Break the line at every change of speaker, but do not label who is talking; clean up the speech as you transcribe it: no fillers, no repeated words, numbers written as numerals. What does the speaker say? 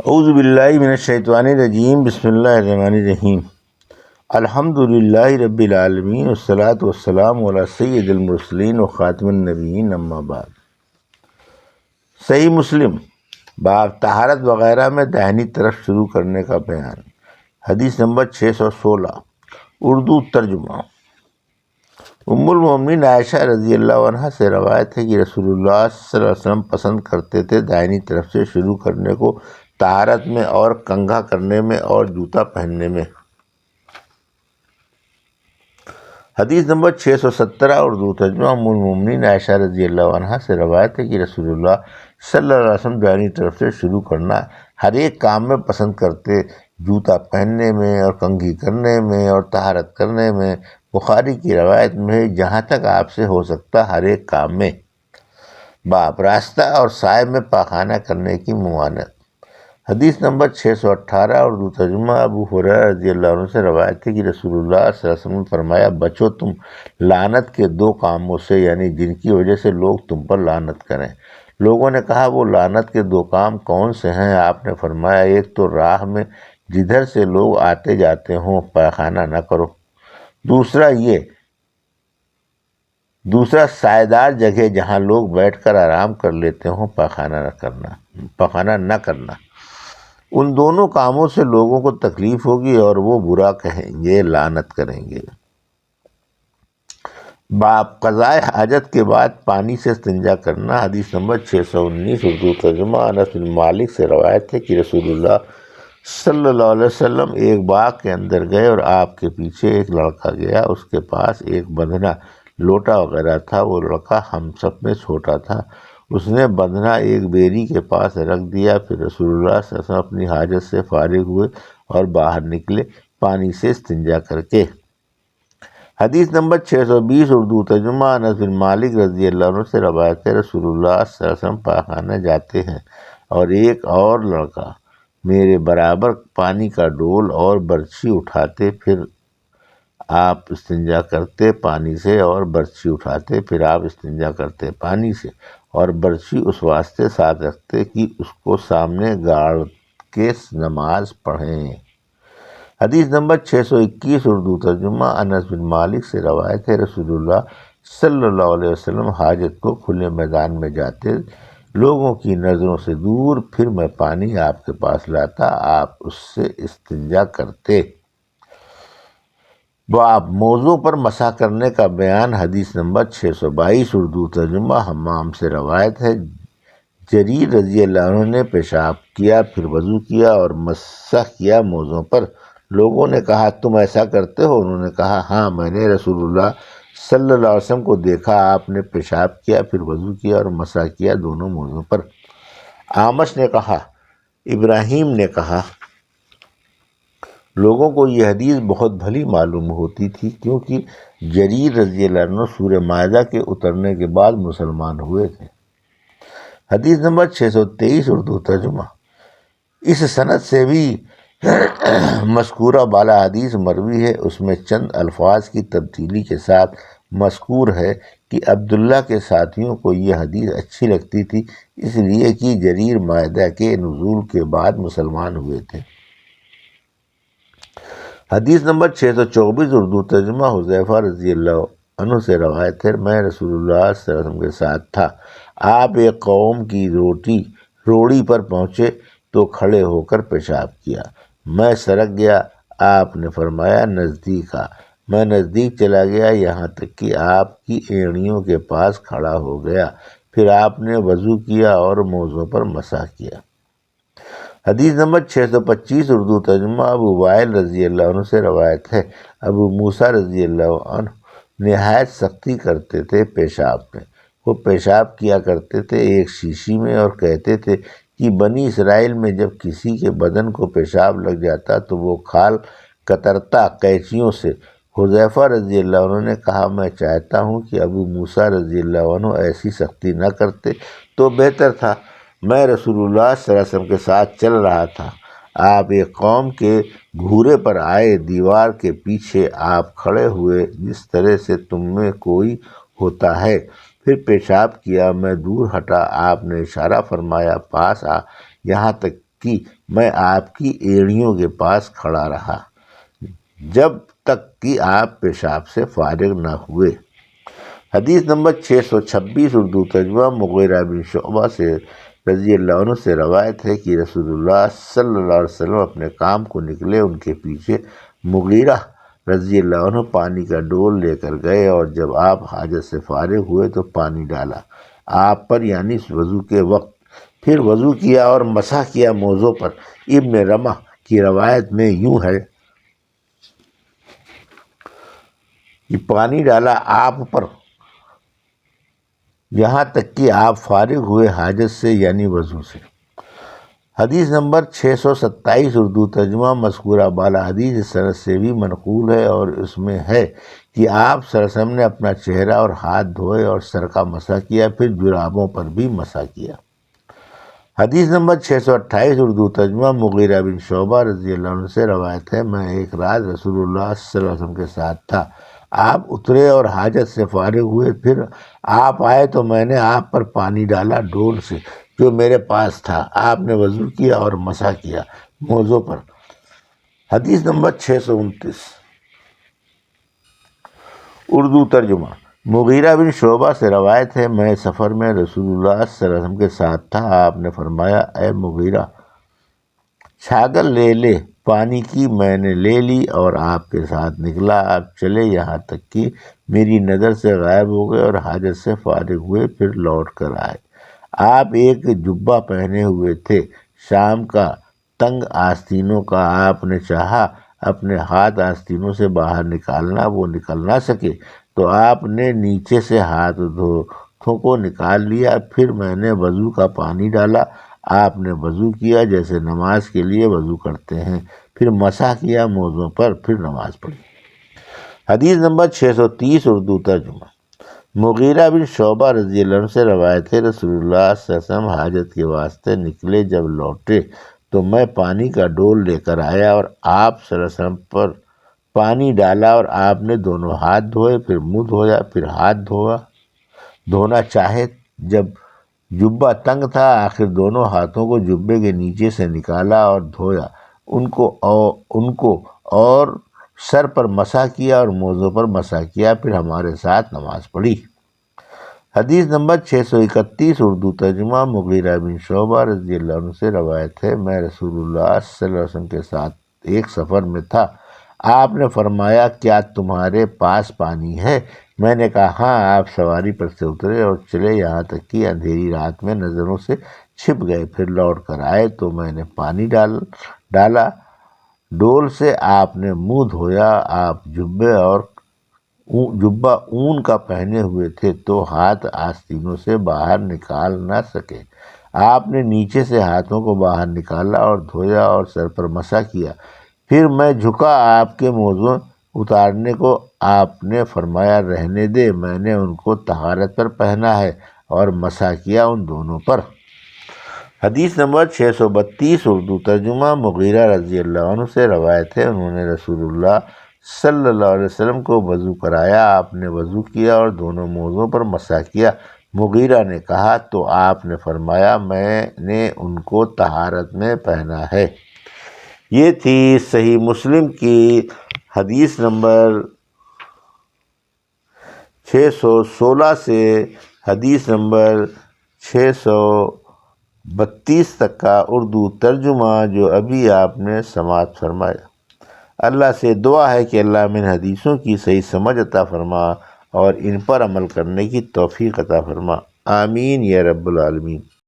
اعوذ باللہ من الشیطان الرجیم، بسم اللہ الرحمن الرحیم۔ الحمد للہ رب العالمین، والصلاة والسلام علی سید المرسلین و خاتم النبیین، اما بعد۔ صحیح مسلم باب طہارت وغیرہ میں داہنی طرف شروع کرنے کا بیان۔ حدیث نمبر 616، اردو ترجمہ۔ ام المومنین عائشہ رضی اللہ عنہ سے روایت ہے کہ رسول اللہ صلی اللہ علیہ وسلم پسند کرتے تھے دائنی طرف سے شروع کرنے کو طہارت میں اور کنگھا کرنے میں اور جوتا پہننے میں۔ حدیث نمبر 617، اردو ترجمہ۔ ام المومنین عائشہ رضی اللہ عنہ سے روایت ہے کہ رسول اللہ صلی اللہ علیہ وسلم دائنی طرف سے شروع کرنا ہر ایک کام میں پسند کرتے، جوتا پہننے میں اور کنگھی کرنے میں اور طہارت کرنے میں۔ بخاری کی روایت میں ہے جہاں تک آپ سے ہو سکتا ہر ایک کام میں۔ باب راستہ اور سائے میں پاخانہ کرنے کی ممانعت۔ حدیث نمبر 618، اردو ترجمہ۔ ابو ہریرہ رضی اللہ عنہ سے روایت ہے کہ رسول اللہ صلی اللہ علیہ وسلم نے فرمایا، بچو تم لعنت کے دو کاموں سے، یعنی جن کی وجہ سے لوگ تم پر لعنت کریں۔ لوگوں نے کہا وہ لعنت کے دو کام کون سے ہیں؟ آپ نے فرمایا، ایک تو راہ میں جدھر سے لوگ آتے جاتے ہوں پاخانہ نہ کرو، دوسرا سائیدار جگہ جہاں لوگ بیٹھ کر آرام کر لیتے ہوں پاخانہ نہ کرنا۔ ان دونوں کاموں سے لوگوں کو تکلیف ہوگی اور وہ برا کہیں گے، لعنت کریں گے۔ باب قضاء حاجت کے بعد پانی سے استنجا کرنا۔ حدیث نمبر 619، اردو ترجمہ۔ انس بن مالک سے روایت ہے کہ رسول اللہ صلی اللہ علیہ وسلم ایک باغ کے اندر گئے اور آپ کے پیچھے ایک لڑکا گیا، اس کے پاس ایک بندھنا لوٹا وغیرہ تھا۔ وہ لڑکا ہم سب میں چھوٹا تھا، اس نے بندھنا ایک بیری کے پاس رکھ دیا۔ پھر رسول اللہ صلی اللہ علیہ وسلم اپنی حاجت سے فارغ ہوئے اور باہر نکلے پانی سے استنجا کر کے۔ حدیث نمبر 620، اردو ترجمہ۔ انس بن مالک رضی اللہ عنہ سے روایت ہے رسول اللہ صلی اللہ علیہ وسلم پاخانہ جاتے ہیں اور ایک اور لڑکا میرے برابر پانی کا ڈول اور برچھی اٹھاتے، پھر آپ استنجا کرتے پانی سے اور برچھی اٹھاتے، پھر آپ استنجا کرتے پانی سے اور برچھی اس واسطے ساتھ رکھتے کہ اس کو سامنے گاڑ کے نماز پڑھیں۔ حدیث نمبر 621، اردو ترجمہ۔ انس بن مالک سے روایت ہے رسول اللہ صلی اللہ علیہ وسلم حاجت کو کھلے میدان میں جاتے، لوگوں کی نظروں سے دور، پھر میں پانی آپ کے پاس لاتا، آپ اس سے استنجا کرتے۔ باب موضوع پر مسح کرنے کا بیان۔ حدیث نمبر 622، اردو ترجمہ۔ حمام سے روایت ہے جریر رضی اللہ عنہ نے پیشاب کیا، پھر وضو کیا اور مسح کیا موضوع پر۔ لوگوں نے کہا تم ایسا کرتے ہو؟ انہوں نے کہا ہاں، میں نے رسول اللہ صلی اللہ علیہ وسلم کو دیکھا، آپ نے پیشاب کیا، پھر وضو کیا اور مسح کیا دونوں موضوع پر۔ اعمش نے کہا، ابراہیم نے کہا، لوگوں کو یہ حدیث بہت بھلی معلوم ہوتی تھی کیونکہ جریر رضی اللہ عنہ سورہ مائدہ کے اترنے کے بعد مسلمان ہوئے تھے۔ حدیث نمبر 623، اردو ترجمہ۔ اس سند سے بھی مذکورہ بالا حدیث مروی ہے، اس میں چند الفاظ کی تبدیلی کے ساتھ مذکور ہے کہ عبداللہ کے ساتھیوں کو یہ حدیث اچھی لگتی تھی، اس لیے کہ جریر مائدہ کے نزول کے بعد مسلمان ہوئے تھے۔ حدیث نمبر 624، اردو ترجمہ۔ حذیفہ رضی اللہ عنہ سے روایت ہے میں رسول اللہ صلی اللہ علیہ وسلم کے ساتھ تھا، آپ ایک قوم کی روڑی پر پہنچے تو کھڑے ہو کر پیشاب کیا، میں سرک گیا، آپ نے فرمایا نزدیک آ، میں نزدیک چلا گیا یہاں تک کہ آپ کی اینڑیوں کے پاس کھڑا ہو گیا، پھر آپ نے وضو کیا اور موضوع پر مسح کیا۔ حدیث نمبر 625، اردو ترجمہ۔ ابو وائل رضی اللہ عنہ سے روایت ہے ابو موسیٰ رضی اللہ عنہ نہایت سختی کرتے تھے پیشاب میں، وہ پیشاب کیا کرتے تھے ایک شیشی میں اور کہتے تھے کہ بنی اسرائیل میں جب کسی کے بدن کو پیشاب لگ جاتا تو وہ کھال کترتا قینچیوں سے۔ حذیفہ رضی اللہ عنہ نے کہا میں چاہتا ہوں کہ ابو موسیٰ رضی اللہ عنہ ایسی سختی نہ کرتے تو بہتر تھا، میں رسول اللہ صلی اللہ علیہ وسلم کے ساتھ چل رہا تھا، آپ ایک قوم کے گھورے پر آئے، دیوار کے پیچھے آپ کھڑے ہوئے جس طرح سے تم میں کوئی ہوتا ہے، پھر پیشاب کیا، میں دور ہٹا، آپ نے اشارہ فرمایا پاس آ، یہاں تک کی میں آپ کی ایڑیوں کے پاس کھڑا رہا جب تک کہ آپ پیشاب سے فارغ نہ ہوئے۔ حدیث نمبر 626 اردو ترجمہ مغیرہ بن شعبہ سے رضی اللہ عنہ سے روایت ہے کہ رسول اللہ صلی اللہ علیہ وسلم اپنے کام کو نکلے، ان کے پیچھے مغیرہ رضی اللہ عنہ پانی کا ڈول لے کر گئے، اور جب آپ حاجت سے فارغ ہوئے تو پانی ڈالا آپ پر، یعنی وضو کے وقت، پھر وضو کیا اور مسح کیا موضوع پر۔ ابن رمح کی روایت میں یوں ہے کہ پانی ڈالا آپ پر یہاں تک کہ آپ فارغ ہوئے حاجت سے، یعنی وضو سے۔ حدیث نمبر 627 اردو ترجمہ مذکورہ بالا حدیث اس سند سے بھی منقول ہے، اور اس میں ہے کہ آپ صلی اللہ علیہ وسلم نے اپنا چہرہ اور ہاتھ دھوئے اور سر کا مسح کیا، پھر جرابوں پر بھی مسح کیا۔ حدیث نمبر 628 اردو ترجمہ مغیرہ بن شعبہ رضی اللہ عنہ سے روایت ہے، میں ایک رات رسول اللہ صلی اللہ علیہ وسلم کے ساتھ تھا، آپ اترے اور حاجت سے فارغ ہوئے، پھر آپ آئے تو میں نے آپ پر پانی ڈالا ڈول سے جو میرے پاس تھا، آپ نے وضو کیا اور مسح کیا موضوع پر۔ حدیث نمبر 629 اردو ترجمہ مغیرہ بن شعبہ سے روایت ہے، میں سفر میں رسول اللہ صلی اللہ علیہ وسلم کے ساتھ تھا، آپ نے فرمایا اے مغیرہ چھاگل لے لے، پانی کی میں نے لے لی اور آپ کے ساتھ نکلا، آپ چلے یہاں تک کہ میری نظر سے غائب ہو گئے اور حاجت سے فارغ ہوئے، پھر لوٹ کر آئے۔ آپ ایک جبہ پہنے ہوئے تھے شام کا، تنگ آستینوں کا، آپ نے چاہا اپنے ہاتھ آستینوں سے باہر نکالنا، وہ نکل نہ سکے تو آپ نے نیچے سے ہاتھوں کو نکال لیا، پھر میں نے وضو کا پانی ڈالا، آپ نے وضو کیا جیسے نماز کے لیے وضو کرتے ہیں، پھر مسح کیا موضوع پر، پھر نماز پڑھی۔ حدیث نمبر 630 اردو ترجمہ مغیرہ بن شعبہ رضی اللہ عنہ سے روایت ہے، رسول اللہ صلی اللہ علیہ وسلم حاجت کے واسطے نکلے، جب لوٹے تو میں پانی کا ڈول لے کر آیا اور آپ صلی اللہ علیہ وسلم پر پانی ڈالا، اور آپ نے دونوں ہاتھ دھوئے، پھر منہ دھویا، پھر ہاتھ دھونا چاہے جب جبہ تنگ تھا، آخر دونوں ہاتھوں کو جبے کے نیچے سے نکالا اور دھویا، ان کو اور سر پر مسح کیا اور موضوع پر مسح کیا، پھر ہمارے ساتھ نماز پڑھی۔ حدیث نمبر 631 اردو ترجمہ مغیرہ بن شعبہ رضی اللہ عنہ سے روایت ہے، میں رسول اللہ صلی اللہ علیہ وسلم کے ساتھ ایک سفر میں تھا، آپ نے فرمایا کیا تمہارے پاس پانی ہے؟ میں نے کہا ہاں، آپ سواری پر سے اترے اور چلے یہاں تک کہ اندھیری رات میں نظروں سے چھپ گئے، پھر لوٹ کر آئے تو میں نے پانی ڈالا ڈول سے، آپ نے منہ دھویا، آپ جبہ اون کا پہنے ہوئے تھے تو ہاتھ آستینوں سے باہر نکال نہ سکے، آپ نے نیچے سے ہاتھوں کو باہر نکالا اور دھویا اور سر پر مسح کیا، پھر میں جھکا آپ کے موزوں اتارنے کو، آپ نے فرمایا رہنے دے، میں نے ان کو طہارت پر پہنا ہے، اور مسح کیا ان دونوں پر۔ حدیث نمبر 632 اردو ترجمہ مغیرہ رضی اللہ عنہ سے روایت ہے، انہوں نے رسول اللہ صلی اللہ علیہ وسلم کو وضو کرایا، آپ نے وضو کیا اور دونوں موضوع پر مسح کیا۔ مغیرہ نے کہا تو آپ نے فرمایا میں نے ان کو طہارت میں پہنا ہے۔ یہ تھی صحیح مسلم کی حدیث نمبر 616 سے حدیث نمبر 632 تک کا اردو ترجمہ جو ابھی آپ نے سماعت فرمایا۔ اللہ سے دعا ہے کہ اللہ ان حدیثوں کی صحیح سمجھ عطا فرما اور ان پر عمل کرنے کی توفیق عطا فرما، آمین یا رب العالمین۔